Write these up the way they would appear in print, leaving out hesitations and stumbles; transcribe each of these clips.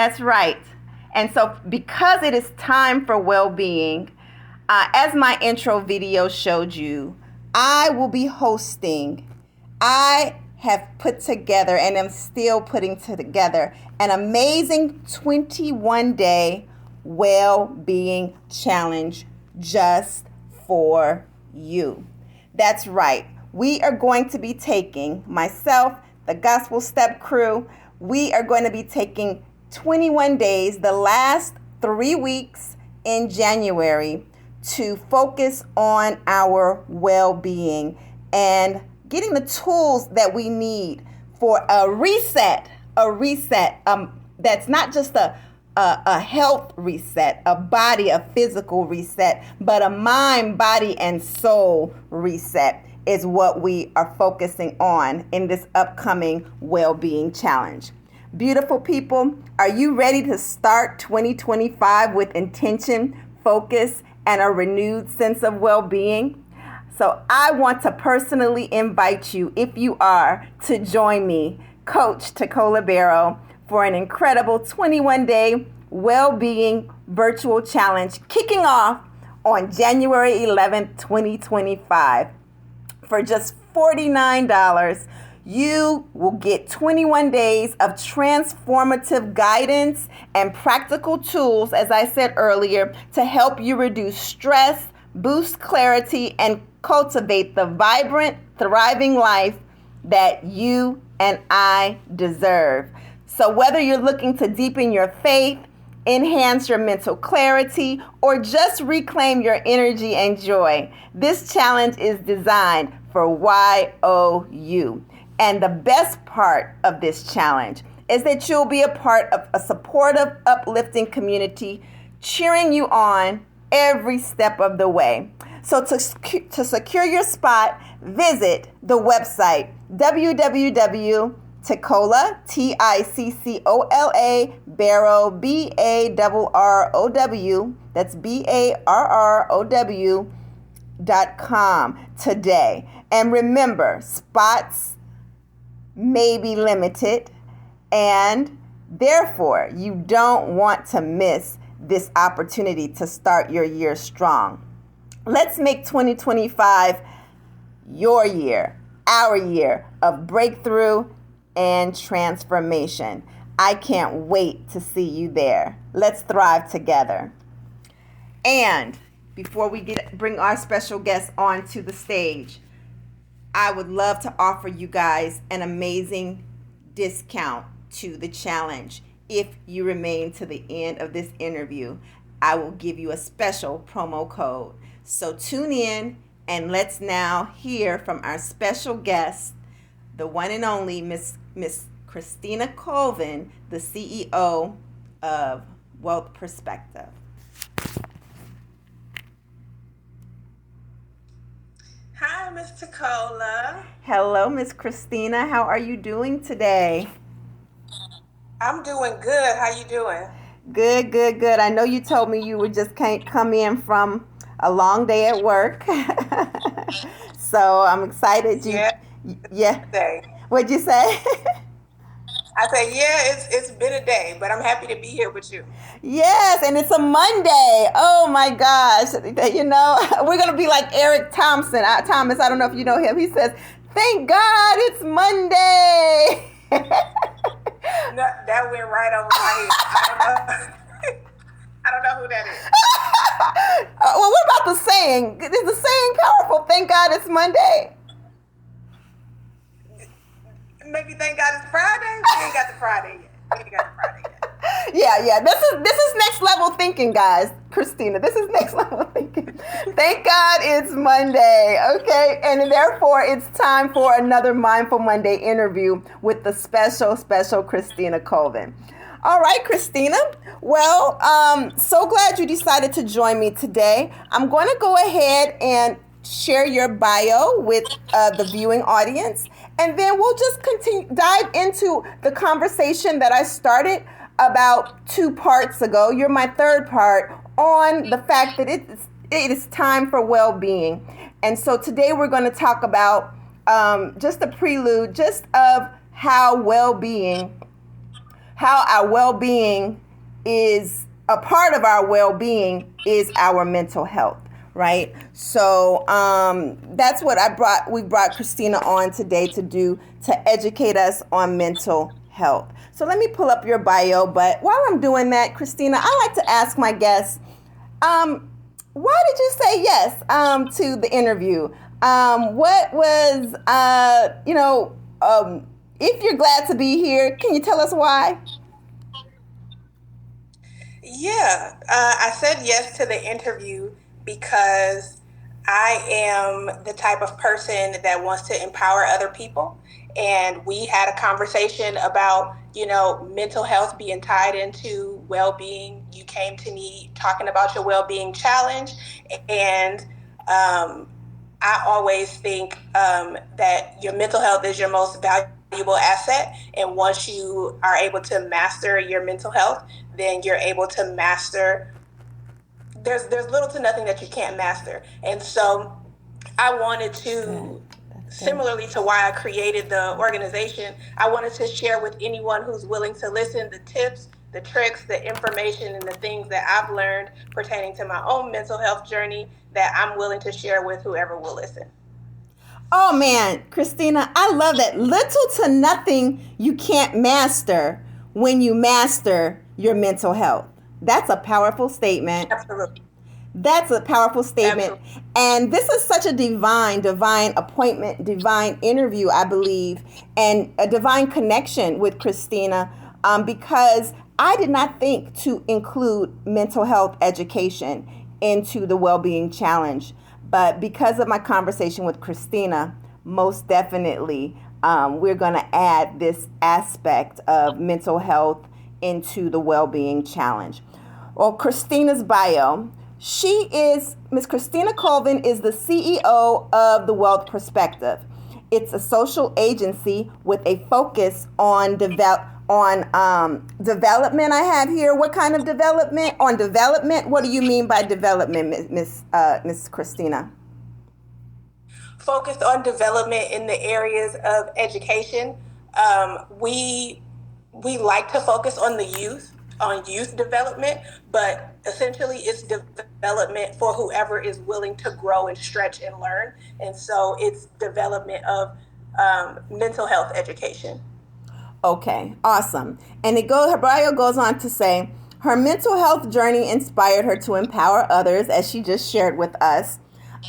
That's right. And so because it is time for well-being, as my intro video showed you, I will be hosting. I have put together and am still putting together an amazing 21-day well-being challenge just for you. That's right. We are going to be taking, myself, the Gospel Step crew, we are going to be taking 21 days, the last 3 weeks in January, to focus on our well-being and getting the tools that we need for a reset that's not just a health reset, a body, a physical reset, but a mind, body, and soul reset is what we are focusing on in this upcoming well-being challenge. Beautiful people, are you ready to start 2025 with intention, focus, and a renewed sense of well-being? So I want to personally invite you, if you are, to join me, Coach Tacola Barrow, for an incredible 21-day well-being virtual challenge kicking off on January 11th, 2025. For just $49, you will get 21 days of transformative guidance and practical tools, as I said earlier, to help you reduce stress, boost clarity, and cultivate the vibrant, thriving life that you and I deserve. So whether you're looking to deepen your faith, enhance your mental clarity, or just reclaim your energy and joy, this challenge is designed for YOU. And the best part of this challenge is that you'll be a part of a supportive, uplifting community cheering you on every step of the way. So to secure your spot, visit the website www.Tacola, Ticcola, Barrow, BARROW, that's BARROW.com today. And remember, spots may be limited, and therefore you don't want to miss this opportunity to start your year strong. Let's make 2025 your year, our year of breakthrough and transformation. I can't wait to see you there. Let's thrive together. And before we bring our special guest onto the stage, I would love to offer you guys an amazing discount to the challenge. If you remain to the end of this interview, I will give you a special promo code. So tune in and let's now hear from our special guest, the one and only Miss Christina Colvin, the CEO of Wealth Perspective. Hi, Miss Tacola. Hello, Miss Christina. How are you doing today? I'm doing good. How you doing? Good. I know you told me you would just can't come in from a long day at work. So I'm excited. Yeah. Day. What'd you say? I said, it's been a day, but I'm happy to be here with you. Yes, and it's a Monday. Oh my gosh. You know, we're going to be like Eric Thomas. I don't know if you know him. He says, "Thank God it's Monday." No, that went right over my head. I don't know who that is. Well, what about the saying? Is the saying powerful? Thank God it's Monday. Maybe thank God it's Friday. We ain't got the Friday yet. Yeah. This is next level thinking, guys. Christina, this is next level thinking. Thank God it's Monday, okay? And therefore, it's time for another Mindful Monday interview with the special Christina Colvin. All right, Christina. Well, so glad you decided to join me today. I'm going to go ahead and share your bio with the viewing audience, and then we'll just dive into the conversation that I started about 2 parts ago. You're my third part on the fact that it is time for well-being. And so today we're going to talk about just a prelude just of how well-being how our well-being is a part of our well-being is our mental health, right? So that's what we brought Christina on today to do, to educate us on mental health. So let me pull up your bio, but while I'm doing that, Christina, I like to ask my guests, why did you say yes to the interview? What was, if you're glad to be here, can you tell us why? Yeah, I said yes to the interview because I am the type of person that wants to empower other people. And we had a conversation about, mental health being tied into well being. You came to me talking about your well being challenge. And um, I always think that your mental health is your most valuable asset. And once you are able to master your mental health, then you're able to master. There's little to nothing that you can't master. And so I wanted That's good. to, That's good. similarly to why I created the organization, I wanted to share with anyone who's willing to listen the tips, the tricks, the information, and the things that I've learned pertaining to my own mental health journey that I'm willing to share with whoever will listen. Oh man, Christina, I love that. Little to nothing you can't master when you master your mental health. That's a powerful statement. Absolutely. That's a powerful statement. Absolutely. And this is such a divine appointment, divine interview, I believe, and a divine connection with Christina, because I did not think to include mental health education into the well-being challenge. But because of my conversation with Christina, most definitely we're going to add this aspect of mental health into the well-being challenge. Well, Christina's bio. Miss Christina Colvin is the CEO of The Wealth Perspective. It's a social agency with a focus on development. I have here. What kind of development? On development. What do you mean by development, Miss Christina? Focused on development in the areas of education. We like to focus on the youth, on youth development, but essentially it's development for whoever is willing to grow and stretch and learn. And so it's development of mental health education. Okay, awesome. And her bio goes on to say her mental health journey inspired her to empower others, as she just shared with us.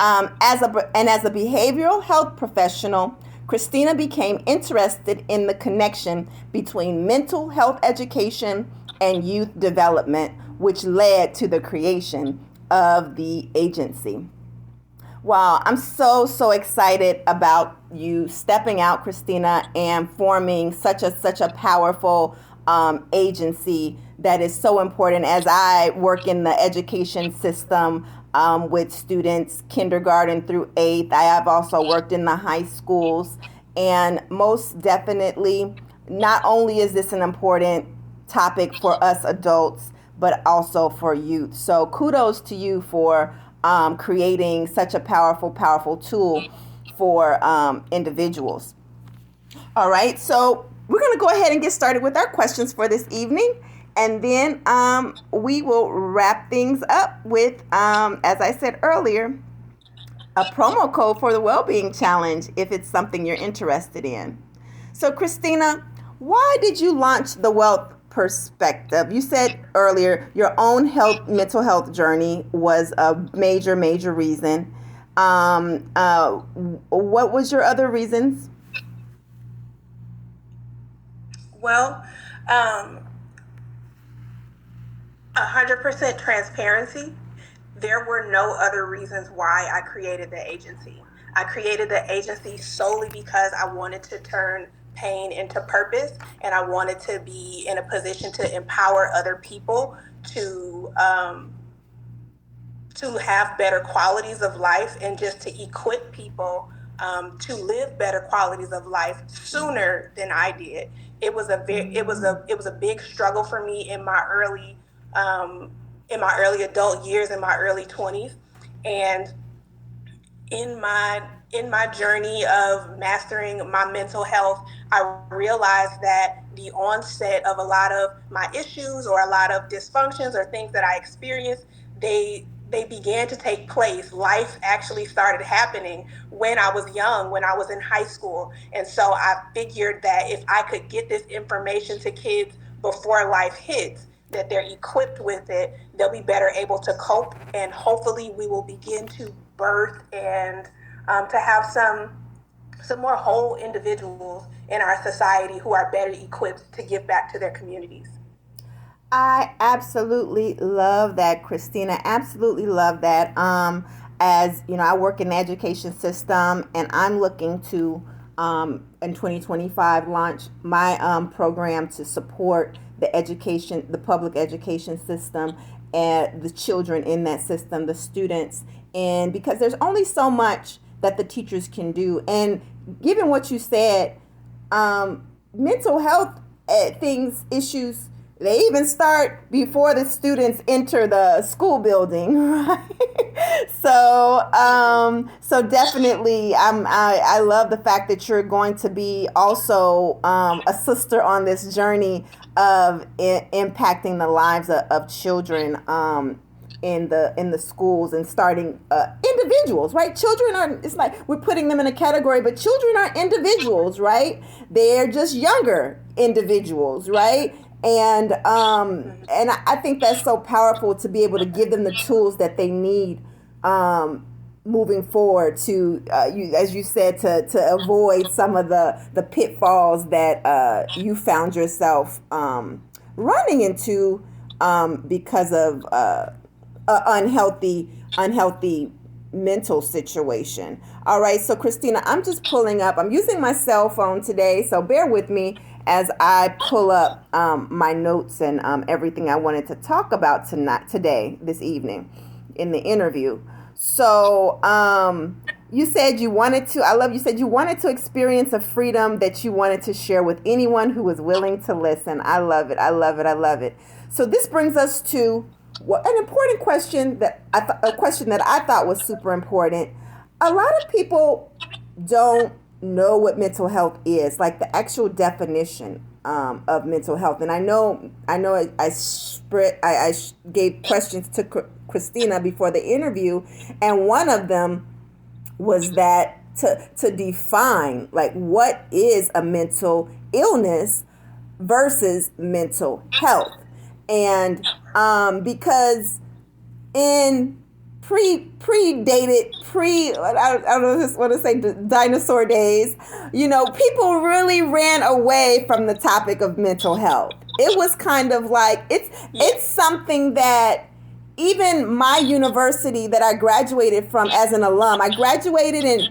As a behavioral health professional, Christina became interested in the connection between mental health education and youth development, which led to the creation of the agency. Wow, I'm so excited about you stepping out, Christina, and forming such a powerful agency that is so important. As I work in the education system with students kindergarten through eighth, I have also worked in the high schools, and most definitely, not only is this an important topic for us adults, but also for youth. So kudos to you for creating such a powerful tool for individuals. All right, so we're going to go ahead and get started with our questions for this evening. And then we will wrap things up with, as I said earlier, a promo code for the Wellbeing Challenge if it's something you're interested in. So, Christina, why did you launch the Wealth Perspective? You said earlier your own mental health journey was a major reason. What was your other reasons? Well, 100% transparency. There were no other reasons why I created the agency. I created the agency solely because I wanted to turn pain into purpose, and I wanted to be in a position to empower other people to have better qualities of life, and just to equip people to live better qualities of life sooner than I did. It was a big struggle for me um, in my early adult years, in my early 20s, and in my in my journey of mastering my mental health, I realized that the onset of a lot of my issues or a lot of dysfunctions or things that I experienced, they began to take place. Life actually started happening when I was young, when I was in high school. And so I figured that if I could get this information to kids before life hits, that they're equipped with it, they'll be better able to cope, and hopefully we will begin to birth and to have some more whole individuals in our society who are better equipped to give back to their communities. I absolutely love that, Christina. Absolutely love that. As you know, I work in the education system, and I'm looking to, in 2025, launch my program to support the public education system, and the children in that system, the students, and because there's only so much that the teachers can do, and given what you said, mental health things issues, they even start before the students enter the school building, right? So definitely, I love the fact that you're going to be also a sister on this journey of impacting the lives of children in the schools, and starting individuals, right? Children are, it's like we're putting them in a category, but children are individuals, right? They're just younger individuals, right? And I think that's so powerful, to be able to give them the tools that they need moving forward, to as you said, to avoid some of the pitfalls that you found yourself running into because of unhealthy mental situation. All right, so Christina, I'm just pulling up. I'm using my cell phone today, so bear with me as I pull up my notes and everything I wanted to talk about this evening in the interview. So you said you wanted to, you said you wanted to experience a freedom that you wanted to share with anyone who was willing to listen. I love it. I love it. I love it. So this brings us to an important question a question that I thought was super important. A lot of people don't know what mental health is, like the actual definition of mental health. And I know I gave questions to Christina before the interview, and one of them was that to define, like, what is a mental illness versus mental health. And because in I don't know what to say, dinosaur days, people really ran away from the topic of mental health. It was kind of like, it's something that even my university that I graduated from as an alum, I graduated in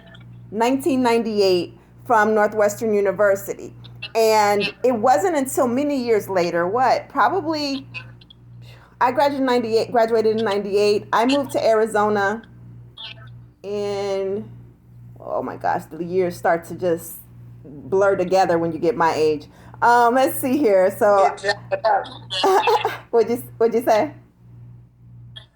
1998 from Northwestern University. And it wasn't until many years later, probably I graduated in 98. I moved to Arizona in, oh my gosh, the years start to just blur together when you get my age. Let's see here. So, what'd you say?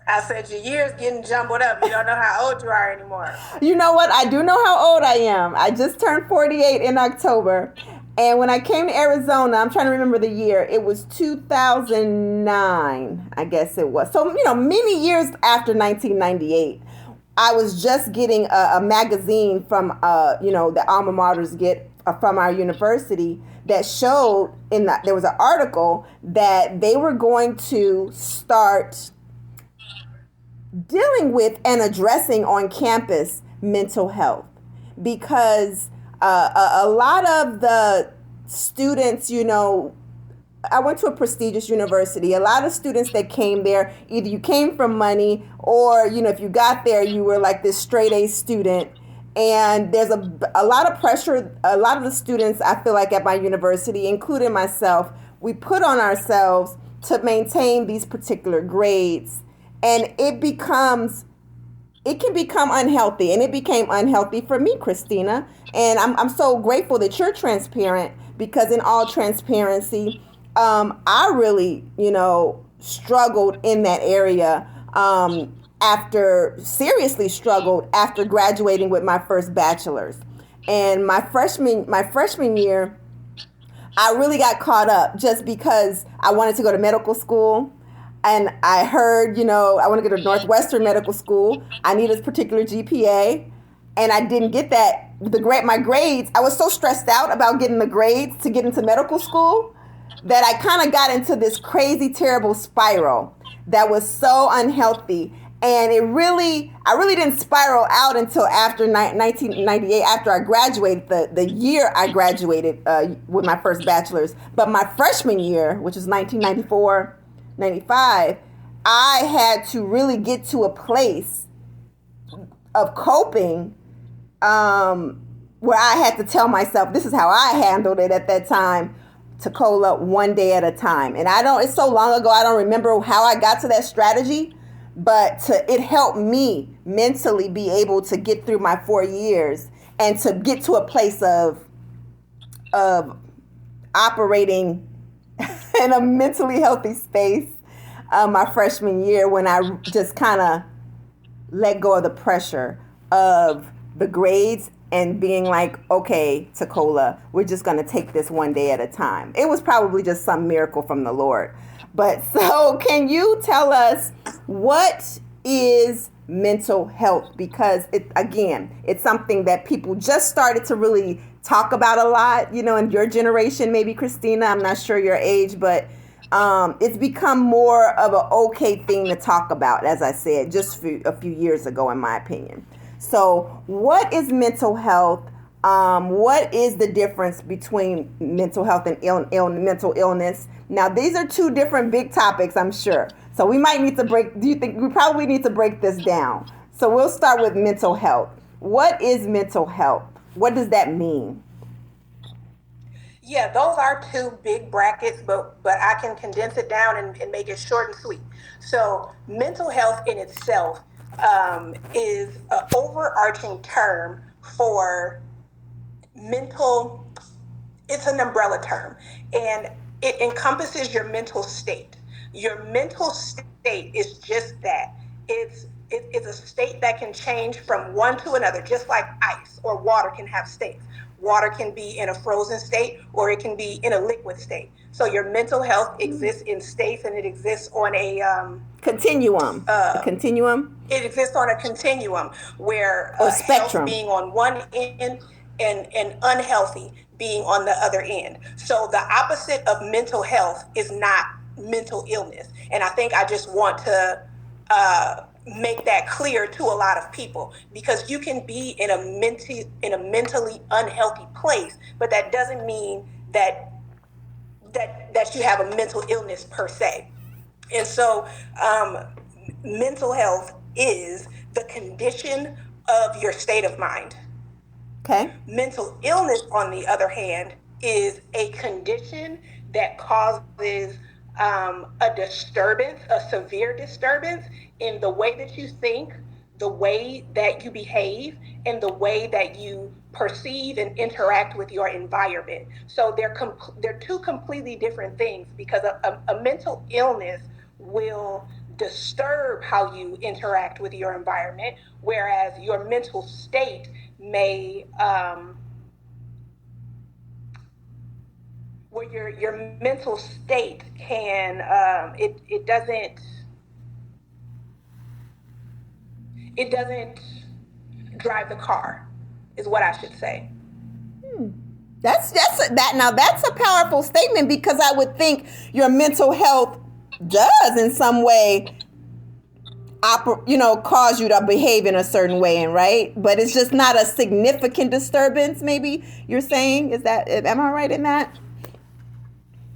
I said your years getting jumbled up. You don't know how old you are anymore. You know what? I do know how old I am. I just turned 48 in October. And when I came to Arizona, I'm trying to remember the year, it was 2009, I guess it was. So, many years after 1998, I was just getting a magazine from, the alma maters get from our university that showed there was an article that they were going to start dealing with and addressing on campus mental health, because a lot of the students, I went to a prestigious university. A lot of students that came there, either you came from money, or, if you got there, you were like this straight A student. And there's a lot of pressure. A lot of the students, I feel like, at my university, including myself, we put on ourselves to maintain these particular grades. And it can become unhealthy, and it became unhealthy for me, Christina. And I'm so grateful that you're transparent, because in all transparency, I really, struggled in that area seriously struggled after graduating with my first bachelor's. And my freshman year, I really got caught up just because I wanted to go to medical school. And I heard, I want to go to Northwestern Medical School. I need a particular GPA. And I didn't get that. My grades, I was so stressed out about getting the grades to get into medical school that I kind of got into this crazy, terrible spiral that was so unhealthy. And I really didn't spiral out until after 1998, after I graduated, the year I graduated with my first bachelor's. But my freshman year, which was 1994, 95, I had to really get to a place of coping where I had to tell myself, this is how I handled it at that time, to cola one day at a time. And it's so long ago, I don't remember how I got to that strategy, but it helped me mentally be able to get through my 4 years and to get to a place of operating in a mentally healthy space my freshman year, when I just kind of let go of the pressure of the grades and being like, okay, Tacola, we're just going to take this one day at a time. It was probably just some miracle from the Lord. But so can you tell us, what is mental health? Because it's something that people just started to really talk about a lot, in your generation, maybe Christina, I'm not sure your age, but it's become more of an okay thing to talk about, as I said, just a few years ago, in my opinion. So what is mental health? What is the difference between mental health and mental illness? Now, these are two different big topics, I'm sure. So we might need to we probably need to break this down. So we'll start with mental health. What is mental health? What does that mean? Yeah, those are two big brackets, but I can condense it down and make it short and sweet. So mental health in itself is an overarching term for mental. It's an umbrella term, and it encompasses your mental state. Your mental state is just that. It's a state that can change from one to another, just like ice or water can have states. Water can be in a frozen state, or it can be in a liquid state. So your mental health exists in states, and it exists on a continuum. A continuum. It exists on a continuum where or spectrum, health being on one end and unhealthy being on the other end. So the opposite of mental health is not mental illness, and I think I just want to make that clear to a lot of people, because you can be in a mentally unhealthy place, but that doesn't mean that you have a mental illness per se. And so mental health is the condition of your state of mind. Okay. Mental illness, on the other hand, is a condition that causes a disturbance, a severe disturbance in the way that you think, the way that you behave, and the way that you perceive and interact with your environment. So they're two completely different things, because a mental illness will disturb how you interact with your environment, whereas your mental state may where your mental state can it doesn't drive the car, is what I should say. That's a powerful statement, because I would think your mental health does in some way cause you to behave in a certain way, and right, but it's just not a significant disturbance, maybe you're saying. Am I right in that?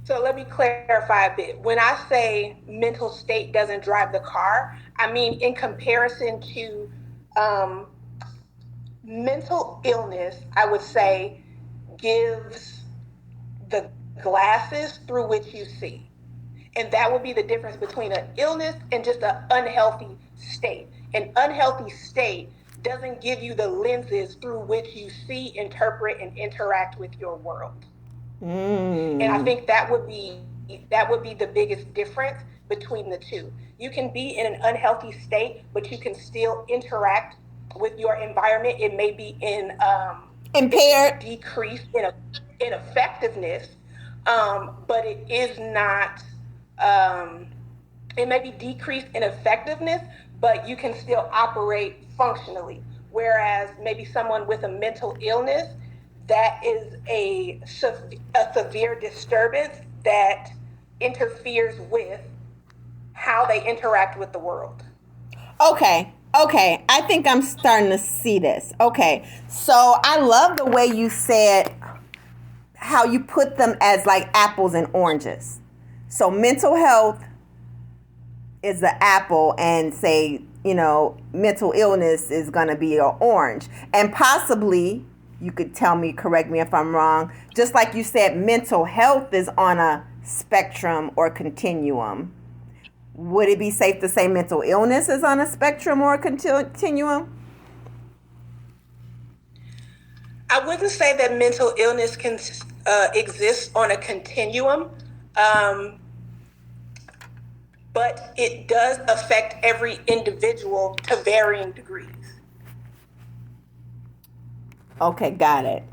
So let me clarify a bit. When I say mental state doesn't drive the car, I mean in comparison to mental illness, I would say gives the glasses through which you see. And that would be the difference between an illness and just an unhealthy state. An unhealthy state doesn't give you the lenses through which you see, interpret, and interact with your world. And I think that would be the biggest difference between the two. You can be in an unhealthy state, but you can still interact with your environment. It may be Impaired. decreased in effectiveness, but it is not. Um, it may be decreased in effectiveness, but you can still operate functionally. Whereas maybe someone with a mental illness, that is a severe disturbance that interferes with how they interact with the world. Okay. Okay. I think I'm starting to see this. Okay. So I love the way you said how you put them as like apples and oranges. So mental health is the apple, and say, mental illness is going to be an orange. And possibly, you could tell me, correct me if I'm wrong, just like you said, mental health is on a spectrum or continuum. Would it be safe to say mental illness is on a spectrum or a continuum? I wouldn't say that mental illness can exist on a continuum, but it does affect every individual to varying degrees. Okay, got it.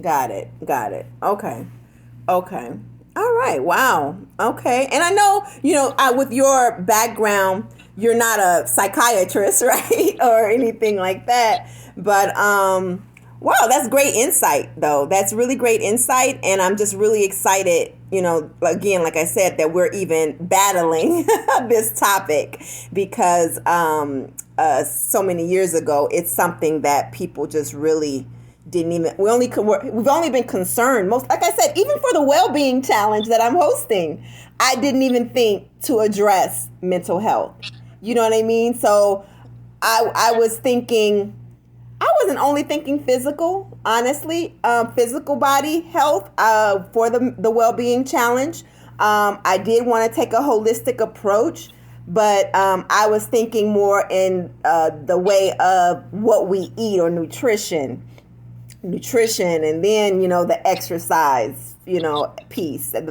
Got it. Got it. Okay. Okay. All right. Wow. Okay. And I know, with your background, you're not a psychiatrist, right? Or anything like that. But wow, that's great insight though. That's really great insight, and I'm just really excited, again, like I said, that we're even battling this topic, because so many years ago, it's something that people just really didn't even, we've only been concerned, most, like I said, even for the well-being challenge that I'm hosting, I didn't even think to address mental health. You know what I mean? So I was thinking, I wasn't only thinking physical, honestly, physical body health for the well-being challenge. I did want to take a holistic approach, but I was thinking more in the way of what we eat, or nutrition, and then, the exercise, piece, and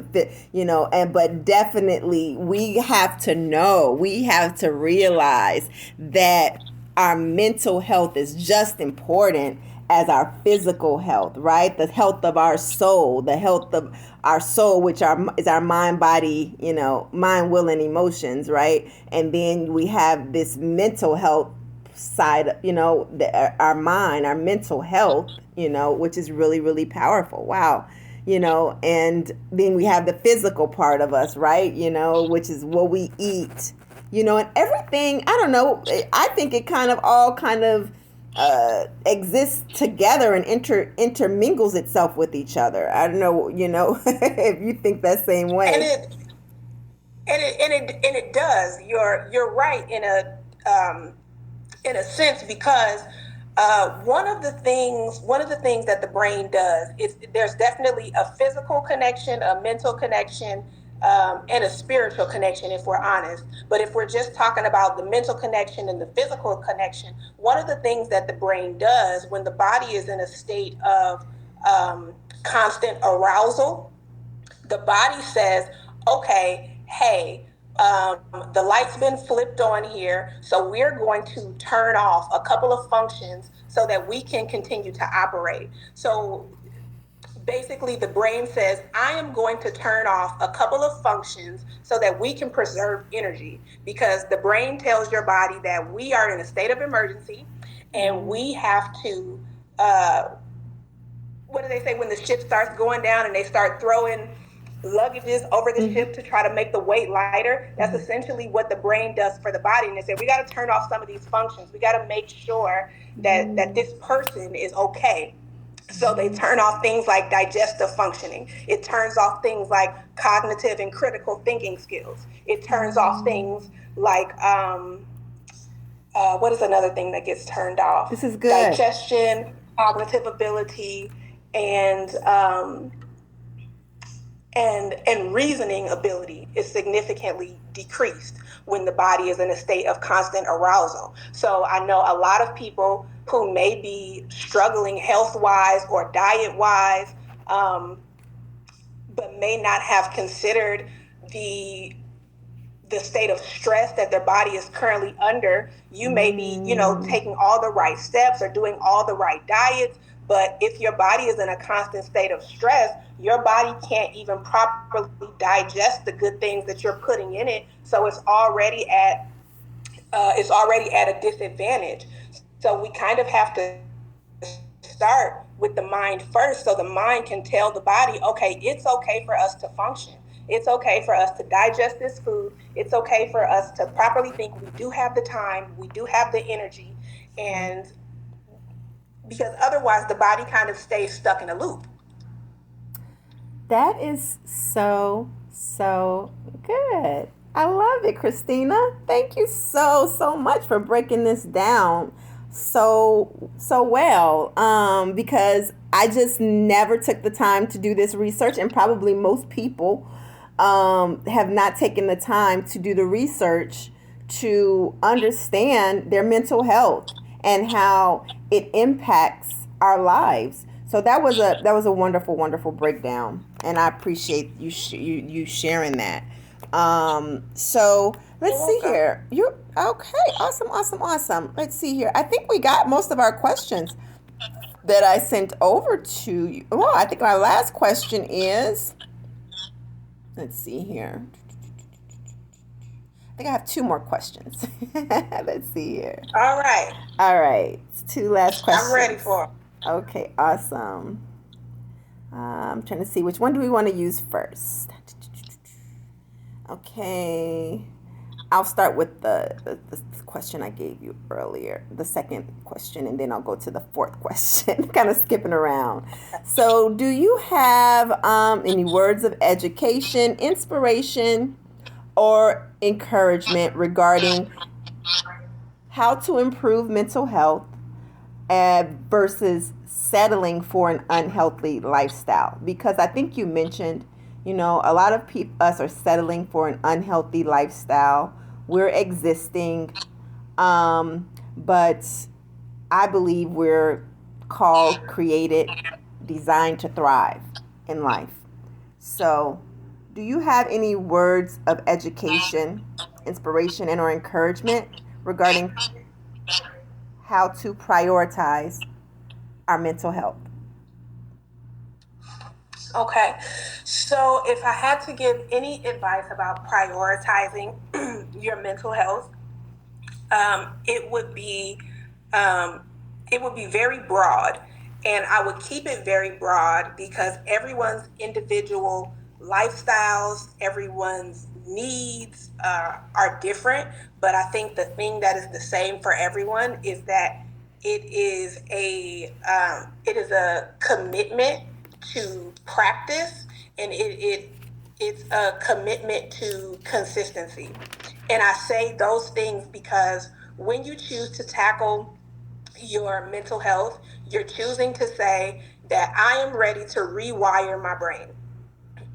but definitely we have to realize that our mental health is just important as our physical health, right? The health of our soul, which is our mind, body, mind, will, and emotions, right? And then we have this mental health side, our mind, our mental health, which is really, really powerful. Wow. And then we have the physical part of us, right? Which is what we eat, and everything. I don't know. I think it all exists together and intermingles itself with each other. I don't know, if you think that same way. And it does. You're right in a sense, because one of the things that the brain does is, there's definitely a physical connection, a mental connection, and a spiritual connection, if we're honest. But if we're just talking about the mental connection and the physical connection, one of the things that the brain does when the body is in a state of constant arousal, the body says, okay, hey, the light's been flipped on here, so we're going to turn off a couple of functions so that we can continue to operate. So basically, the brain says, I am going to turn off a couple of functions so that we can preserve energy, because the brain tells your body that we are in a state of emergency and we have to, what do they say when the ship starts going down and they start throwing luggages over the ship to try to make the weight lighter? That's essentially what the brain does for the body. And they say, we got to turn off some of these functions. We got to make sure that this person is okay. So they turn off things like digestive functioning. It turns off things like cognitive and critical thinking skills. It turns off things like, what is another thing that gets turned off? This is good. Digestion, cognitive ability, and reasoning ability is significantly decreased when the body is in a state of constant arousal. So I know a lot of people who may be struggling health-wise or diet-wise, but may not have considered the the state of stress that their body is currently under. You may be, taking all the right steps or doing all the right diets, but if your body is in a constant state of stress, your body can't even properly digest the good things that you're putting in it. So it's already at a disadvantage. So we kind of have to start with the mind first, so the mind can tell the body, okay, it's okay for us to function. It's okay for us to digest this food. It's okay for us to properly think. We do have the time, we do have the energy, and because otherwise the body kind of stays stuck in a loop. That is so, so good. I love it, Christina. Thank you so, so much for breaking this down so well. Because I just never took the time to do this research, and probably most people have not taken the time to do the research to understand their mental health and how it impacts our lives. So that was a wonderful breakdown, and I appreciate you sharing that. So let's see here. You okay? Awesome. Let's see here. I think we got most of our questions that I sent over to you. Well, I think our last question is. Let's see here. I think I have two more questions. Let's see here. All right. All right. Two last questions. I'm ready for it. Okay, awesome. I'm trying to see which one do we want to use first. Okay. I'll start with the question I gave you earlier, the second question, and then I'll go to the fourth question, kind of skipping around. So, do you have any words of education, inspiration, or encouragement regarding how to improve mental health versus settling for an unhealthy lifestyle? Because I think you mentioned, a lot of us are settling for an unhealthy lifestyle. We're existing, but I believe we're called, created, designed to thrive in life. So, do you have any words of education, inspiration, and or encouragement regarding how to prioritize our mental health? Okay, so if I had to give any advice about prioritizing your mental health, it would be very broad, and I would keep it very broad because everyone's individual lifestyles, everyone's needs are different. But I think the thing that is the same for everyone is that it is a commitment to practice, and it's a commitment to consistency. And I say those things because when you choose to tackle your mental health, you're choosing to say that I am ready to rewire my brain.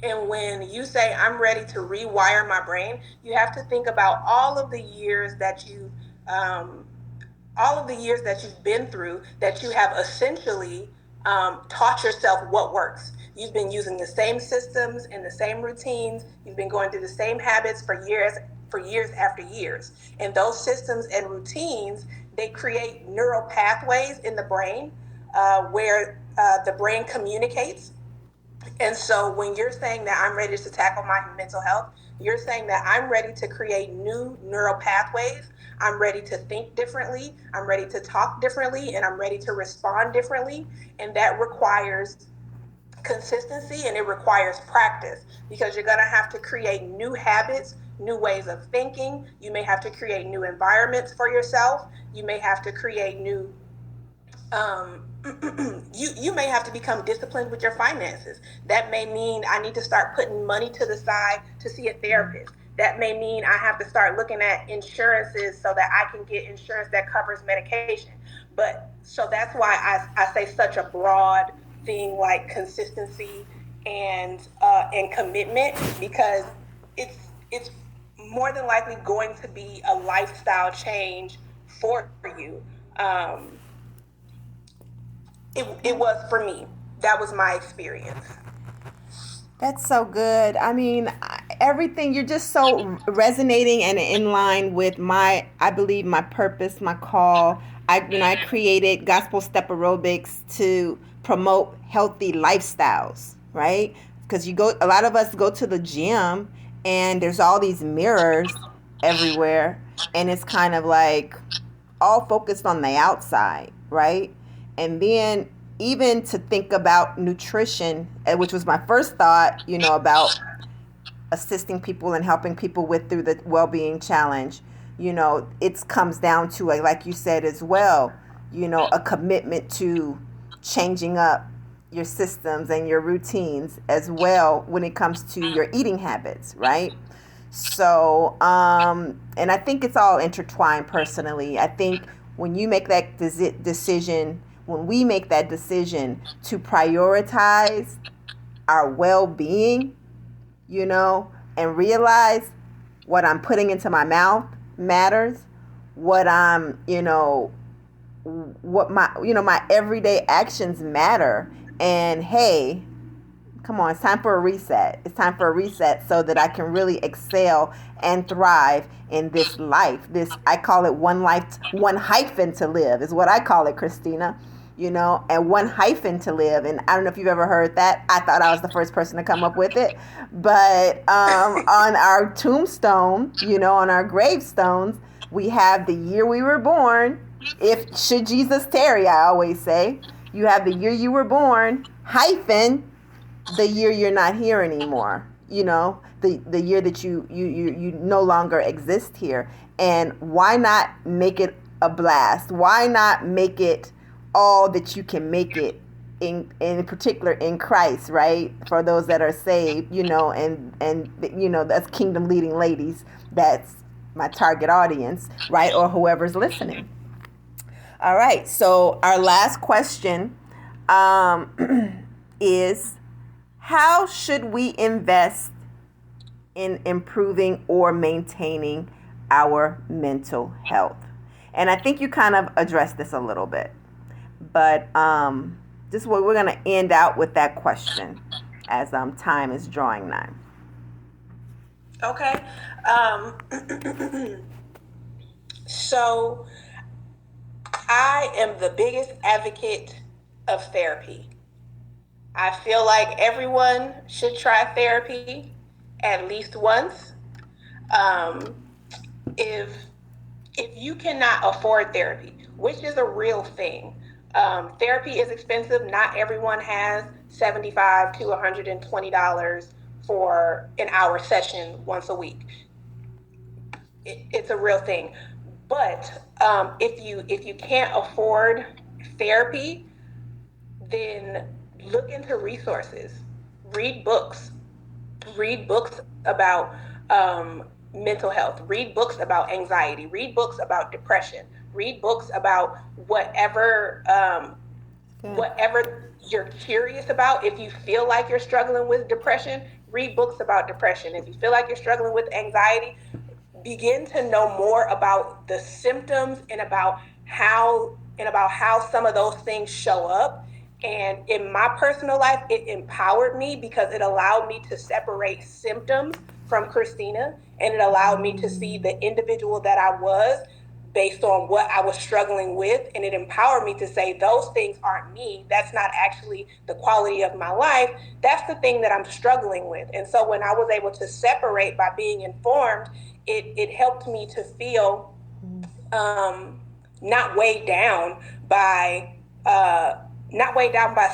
And when you say I'm ready to rewire my brain, you have to think about all of the years that you've been through, that you have essentially taught yourself what works. You've been using the same systems and the same routines. You've been going through the same habits for years after years. And those systems and routines, they create neural pathways in the brain where the brain communicates. And so when you're saying that I'm ready to tackle my mental health, you're saying that I'm ready to create new neural pathways. I'm ready to think differently. I'm ready to talk differently, and I'm ready to respond differently. And that requires consistency, and it requires practice, because you're going to have to create new habits, new ways of thinking. You may have to create new environments for yourself. You may have to create new you may have to become disciplined with your finances. That may mean I need to start putting money to the side to see a therapist. That may mean I have to start looking at insurances so that I can get insurance that covers medication. But so that's why I say such a broad thing like consistency and commitment, because it's more than likely going to be a lifestyle change for you. It was for me. That was my experience. That's so good. I mean, everything, you're just so resonating and in line with I believe my purpose, my call. I created Gospel Step Aerobics to promote healthy lifestyles, right? Because a lot of us go to the gym and there's all these mirrors everywhere, and it's kind of like all focused on the outside, right? And then even to think about nutrition, which was my first thought, about assisting people and helping people through the well-being challenge. It comes down to, like you said as well, a commitment to changing up your systems and your routines as well when it comes to your eating habits, right? So, and I think it's all intertwined personally. I think when you make that decision, when we make that decision to prioritize our well-being, and realize what I'm putting into my mouth matters, what my everyday actions matter. And hey, come on, it's time for a reset. It's time for a reset so that I can really excel and thrive in this life. I call it one life, one hyphen to live is what I call it, Christina. And one hyphen to live. And I don't know if you've ever heard that. I thought I was the first person to come up with it. But on our tombstone, on our gravestones, we have the year we were born. Should Jesus tarry, I always say. You have the year you were born, hyphen, the year you're not here anymore. The year that you no longer exist here. And why not make it a blast? Why not make it all that you can make it, in particular in Christ, right? For those that are saved, and that's kingdom leading ladies. That's my target audience, right? Or whoever's listening. All right. So our last question is, how should we invest in improving or maintaining our mental health? And I think you kind of addressed this a little bit. But this is what we're going to end out with that question as time is drawing nigh. Okay. So I am the biggest advocate of therapy. I feel like everyone should try therapy at least once. If you cannot afford therapy, which is a real thing, therapy is expensive. Not everyone has $75 to $120 for an hour session once a week. It's a real thing. But if you can't afford therapy, then look into resources. Read books. Read books about mental health. Read books about anxiety. Read books about depression. Read books about whatever you're curious about. If you feel like you're struggling with depression, read books about depression. If you feel like you're struggling with anxiety, begin to know more about the symptoms and about how some of those things show up. And in my personal life, it empowered me because it allowed me to separate symptoms from Christina, and it allowed me to see the individual that I was based on what I was struggling with. And it empowered me to say, those things aren't me. That's not actually the quality of my life. That's the thing that I'm struggling with. And so when I was able to separate by being informed, it helped me to feel not weighed down by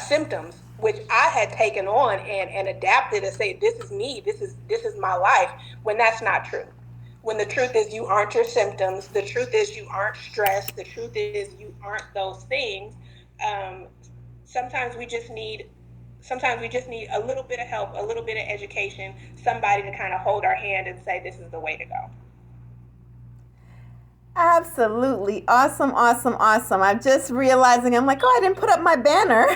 symptoms, which I had taken on and adapted and say, this is me, this is my life, when that's not true. When the truth is you aren't your symptoms, the truth is you aren't stressed, the truth is you aren't those things. Sometimes we just need a little bit of help, a little bit of education, somebody to kind of hold our hand and say, this is the way to go. Absolutely. Awesome, awesome, awesome. I'm just realizing, I'm like, I didn't put up my banner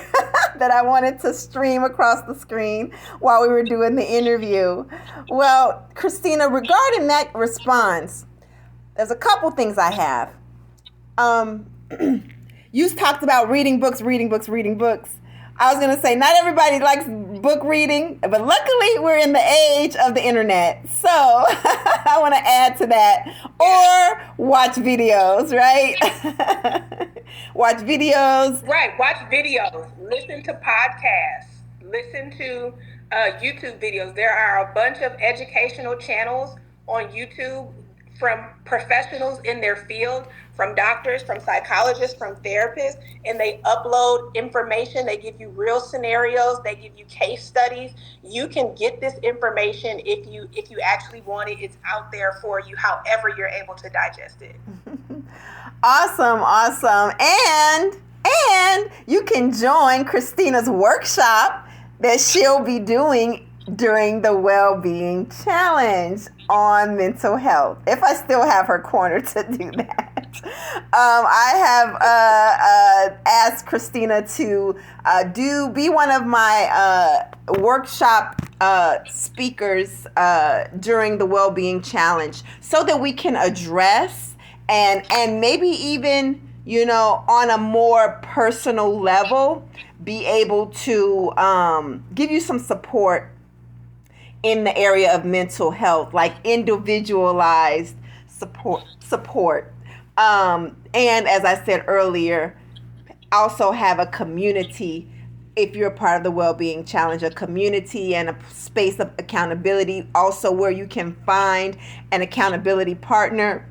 that I wanted to stream across the screen while we were doing the interview. Well, Christina, regarding that response, there's a couple things I have. You talked about reading books. I was going to say, not everybody likes book reading, but luckily we're in the age of the internet. So I want to add to that. Or watch videos, right? Watch videos. Right. Watch videos. Listen to podcasts. Listen to YouTube videos. There are a bunch of educational channels on YouTube from professionals in their field, from doctors, from psychologists, from therapists, and they upload information. They give you real scenarios. They give you case studies. You can get this information if you actually want it. It's out there for you, however you're able to digest it. Awesome. And you can join Christina's workshop that she'll be doing during the Wellbeing Challenge on mental health, if I still have her corner to do that. I have asked Christina to be one of my workshop speakers during the Wellbeing Challenge, so that we can address and maybe even, on a more personal level, be able to give you some support in the area of mental health, like individualized support. And as I said earlier, also have a community. If you're a part of the Wellbeing Challenge, a community and a space of accountability, also where you can find an accountability partner.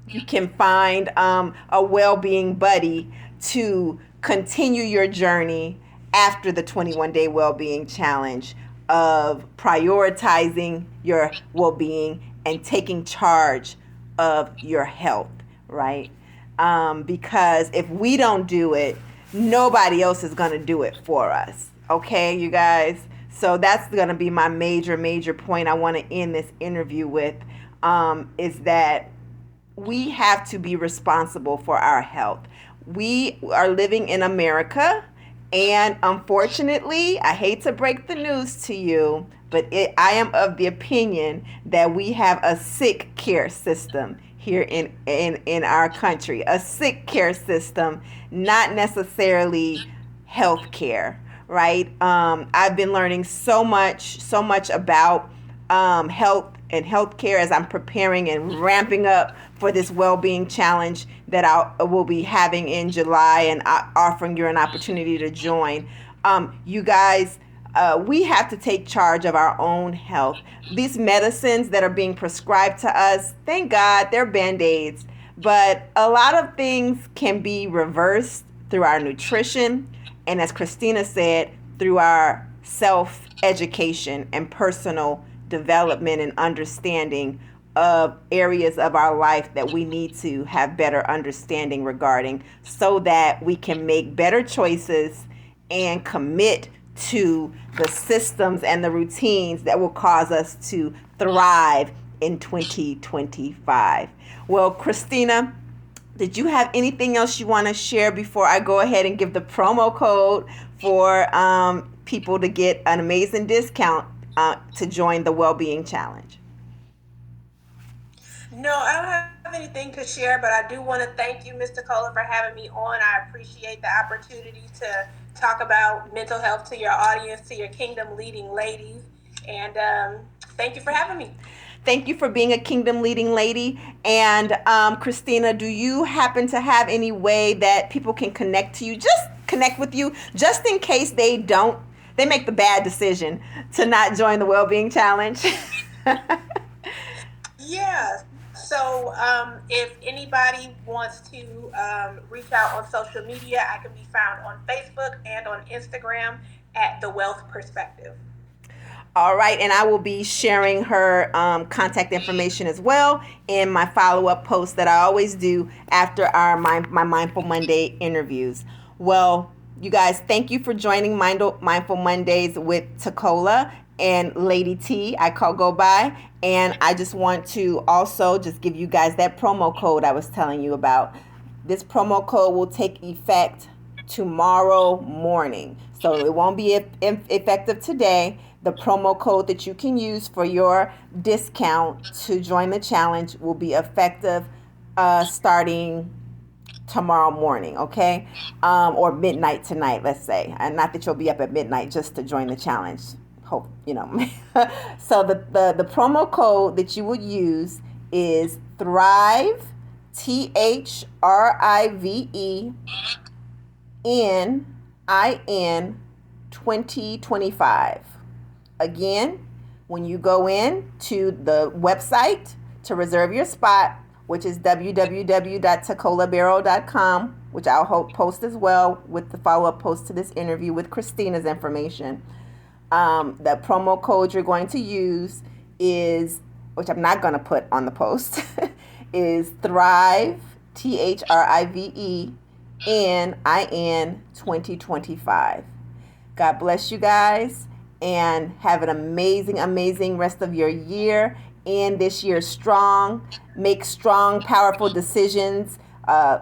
You can find a well-being buddy to continue your journey after the 21-day Wellbeing Challenge of prioritizing your well-being and taking charge of your health, right? Because if we don't do it, nobody else is going to do it for us. Okay, you guys? So that's going to be my major point I want to end this interview with, is that we have to be responsible for our health. We are living in America, and unfortunately, I hate to break the news to you, but I am of the opinion that we have a sick care system here in our country. A sick care system, not necessarily health care, right? I've been learning so much about health and healthcare as I'm preparing and ramping up for this Wellbeing Challenge that I will be having in July, and offering you an opportunity to join. You guys, we have to take charge of our own health. These medicines that are being prescribed to us, thank God, they're Band-Aids. But a lot of things can be reversed through our nutrition, and as Christina said, through our self-education and personal development and understanding of areas of our life that we need to have better understanding regarding, so that we can make better choices and commit to the systems and the routines that will cause us to thrive in 2025. Well, Christina, did you have anything else you want to share before I go ahead and give the promo code for people to get an amazing discount to join the Wellbeing Challenge? No, I don't have anything to share, but I do want to thank you, Mr. Colvin, for having me on. I appreciate the opportunity to talk about mental health to your audience, to your kingdom leading ladies, and thank you for having me. Thank you for being a kingdom leading lady. And Christina, do you happen to have any way that people can connect to you? Just connect with you, just in case they make the bad decision to not join the Wellbeing Challenge. Yeah. So if anybody wants to reach out on social media, I can be found on Facebook and on Instagram at The Wealth Perspective. All right, and I will be sharing her contact information as well in my follow-up post that I always do after my Mindful Monday interviews. Well, you guys, thank you for joining Mindful Mondays with Tacola and Lady T, I go by. And I just want to also just give you guys that promo code I was telling you about. This promo code will take effect tomorrow morning. So it won't be effective today. The promo code that you can use for your discount to join the challenge will be effective starting tomorrow morning, okay? Or midnight tonight, let's say. And not that you'll be up at midnight just to join the challenge. Hope, you know. So the promo code that you would use is Thrive, THRIVENIN 2025. Again, when you go in to the website to reserve your spot, which is www.tacolabarrow.com, which I'll post as well with the follow-up post to this interview with Christina's information. The promo code you're going to use is, which I'm not going to put on the post, is Thrive, THRIVENIN 2025. God bless you guys, and have an amazing, amazing rest of your year. End this year strong. Make strong, powerful decisions,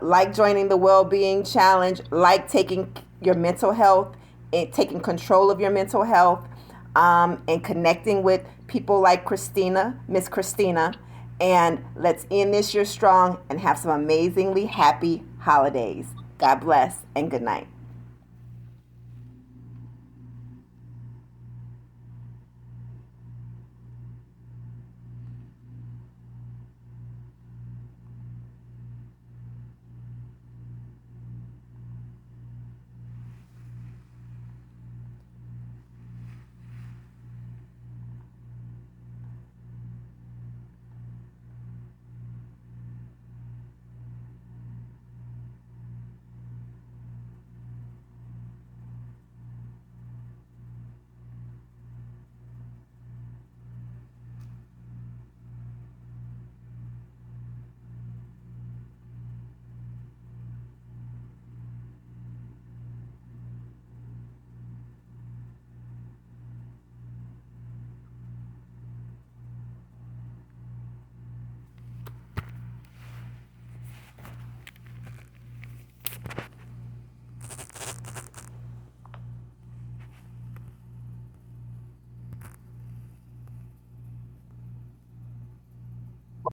like joining the Well-Being Challenge, like taking your mental health and taking control of your mental health, and connecting with people like Christina, Miss Christina. And let's end this year strong and have some amazingly happy holidays. God bless and good night.